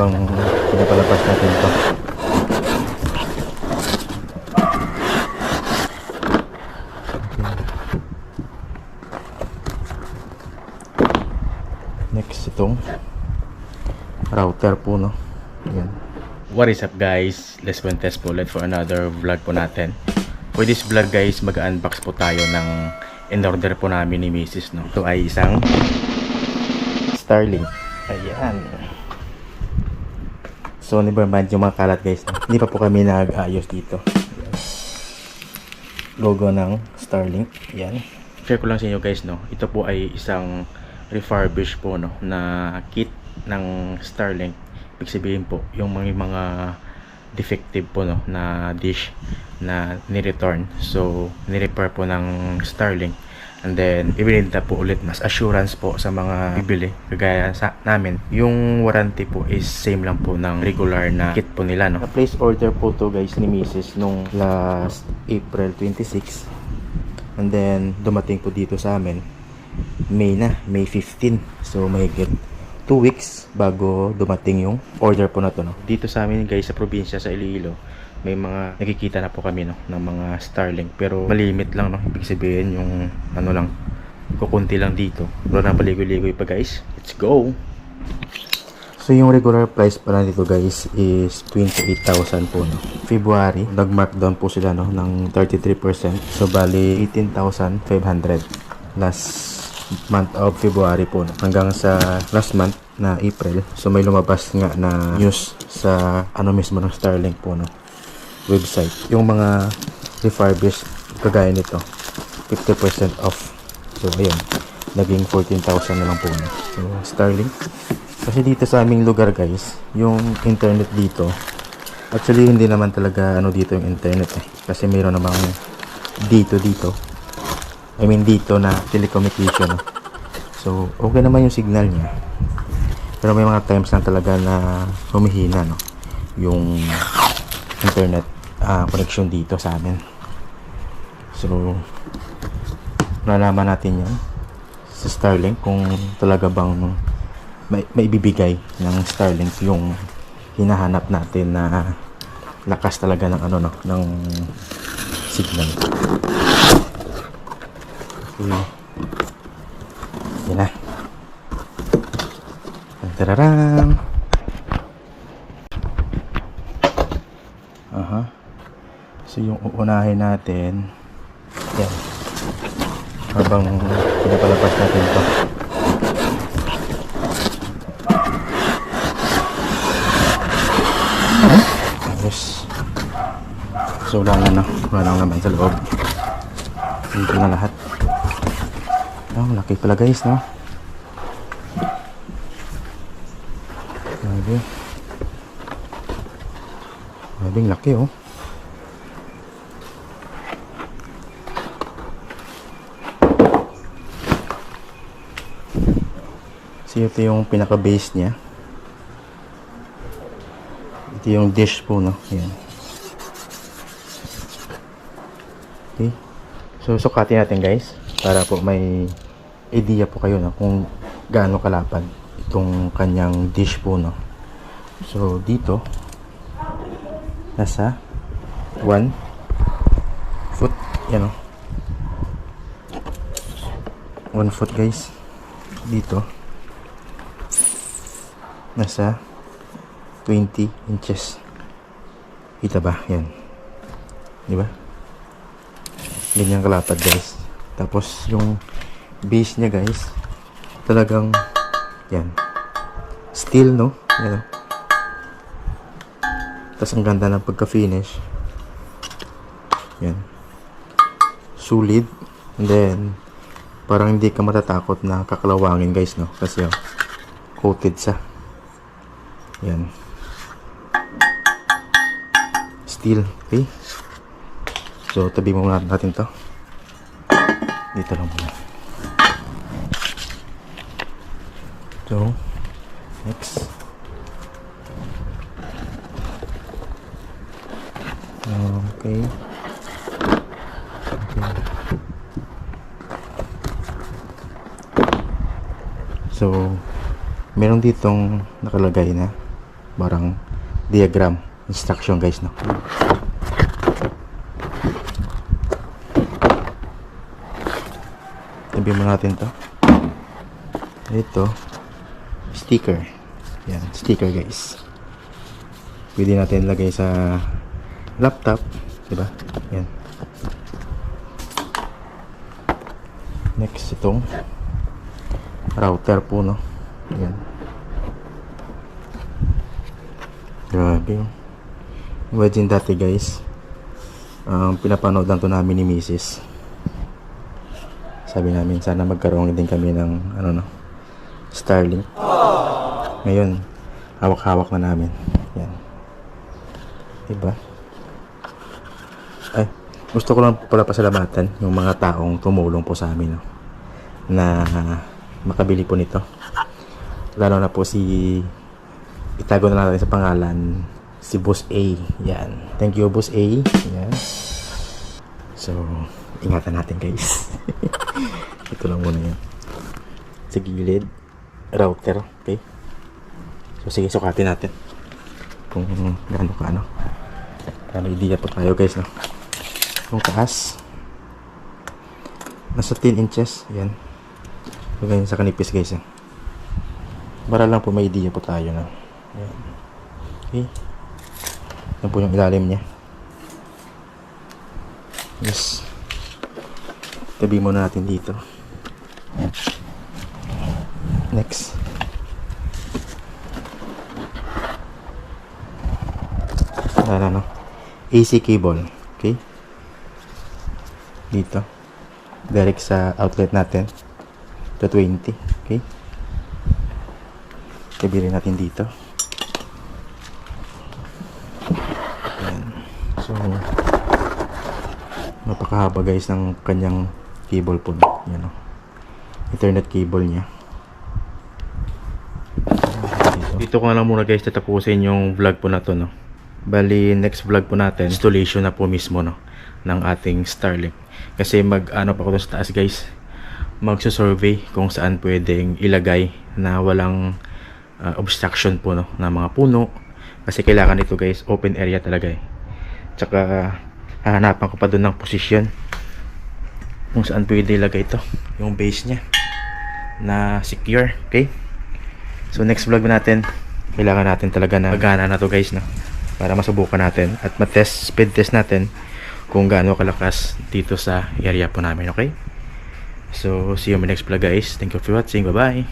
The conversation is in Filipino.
habang pinapalabas natin ito. Next, itong router po, no? Yan. What is up guys? Let's go and test po ulit for another vlog po natin. For this vlog guys, mag-unbox po tayo ng in-order po namin ni Mrs. No? Ito ay isang Starlink. Ayan. So, never mind yung mga kalat guys. No? Hindi pa po kami nag-ayos dito. Ayan. Logo ng Starlink. Ayan. Share ko lang sa inyo guys, no? Ito po ay isang refurbished po, no? Na kit ng Starlink. Ibig sabihin po, yung mga defective po, no? Na dish na ni-return. So, ni-repair po ng Starlink. And then, ibinenta po ulit, mas assurance po sa mga bibili. Kagaya sa namin, yung warranty po is same lang po ng regular na kit po nila, no? Na-place order po to guys ni Mrs. nung last April 26. And then, dumating po dito sa amin May 15. So, mahigit 2 weeks bago dumating yung order po na to, no? Dito sa amin guys, sa probinsya, sa Iloilo, may mga nakikita na po kami, no, ng mga Starlink, pero malimit lang, no? Ibig sabihin yung ano lang, kukunti lang dito. Wala na paligoy-ligoy pa guys. Let's go! So yung regular price pala dito guys is 28,000 po, no? February, nag-markdown po sila, no, ng 33%. So bali 18,500 last month of February po, no? Hanggang sa last month na April. So may lumabas nga na news sa ano mismo ng Starlink po, no, website. Yung mga refurbished kagaya nito, 50% off. So ayun, naging 14,000 na lang po, no? So Starlink. Kasi dito sa aming lugar guys, yung internet dito, actually hindi naman talaga ano dito yung internet eh. Kasi mayroon namang dito I mean dito na telecommunication, no? So okay naman yung signal niya. Pero may mga times lang talaga na humihina, no, yung internet connection dito sa amin. So nalaman natin yan sa Starlink kung talaga bang may ibibigay ng Starlink yung hinahanap natin na lakas talaga ng ano, no, ng signal. Okay. Yan na. Tararang. So yung uunahin natin, yan, habang pinapalabas natin ito. Yes. So wala lang naman sa loob. Dito na lahat. Oh, laki pala guys, no? Grabing laki, oh. So ito yung pinaka base nya. Ito yung dish po, no? Yan. Okay. So sukatin natin guys, para po may idea po kayo, no, kung gaano kalapad itong kanyang dish po, no. So dito nasa 1 foot, yan, no. 1 foot guys. Dito nasa 20 inches. Kita ba? Yan. Di ba? Ganyan kalapad guys. Tapos yung base niya guys, talagang yan, steel, no? Yan. Tapos ang ganda ng pagka-finish. Yan. Solid. And then parang hindi ka matatakot na kakalawangin guys, no? Kasi coated sa yan, steel. Okay. So tabi muna natin to. Dito lang muna. So next, okay. So meron ditong nakalagay na Parang diagram, instruction guys, no. Tabi mo natin to. Ito, sticker. Yan, sticker guys. Pwede natin lagay sa laptop, diba? Yan. Next, itong router po, no. Yan. Grabe. Imagine dati guys, pinapanood lang to namin ni Mrs. Sabi namin sana magkaroon din kami ng ano, no, Starlink. Ngayon, hawak-hawak na namin. Yan. Diba? Ay, gusto ko lang pala pasalamatan yung mga taong tumulong po sa amin, no, na makabili po nito. Lalo na po si, itago na natin sa pangalan, si Boss A. Yan. Thank you, Boss A. Yan. So, ingatan natin guys. Ito lang muna yan. Sa gilid, router. Okay. So, sige, sukatin natin kung gaano ka, ano. Ano, idea po tayo guys, no. Kung taas, nasa 10 inches. Yan. So, ganyan sa kanipis guys, eh. Para lang po may idea po tayo na. Yan. Okay. Yan po yung ilalim niya. Yes. Tabi muna natin dito. Next. Ano, AC cable. Okay. Dito. Direct sa outlet natin. To 20. Okay. Tabi natin dito. Ayan. So, napakahaba guys ng kanyang cable po. Yan, oh. Ethernet cable niya. Dito ko na lang muna guys tatapusin yung vlog po na to, no. Bali, next vlog po natin, installation na po mismo, no, ng ating Starlink. Kasi mag-ano pa ko sa taas guys, magsusurvey kung saan pwedeng ilagay na walang obstruction po, no, ng mga puno. Kasi kailangan ito guys, open area talaga, eh. Tsaka hahanapan ko pa doon ng posisyon kung saan pwede ilagay ito, yung base nya na secure. Okay, so next vlog natin, kailangan natin talaga na magana na to guys, no, para masubukan natin at matest, speed test natin kung gaano kalakas dito sa area po namin. Okay, so see you in my next vlog guys. Thank you for watching. Bye bye.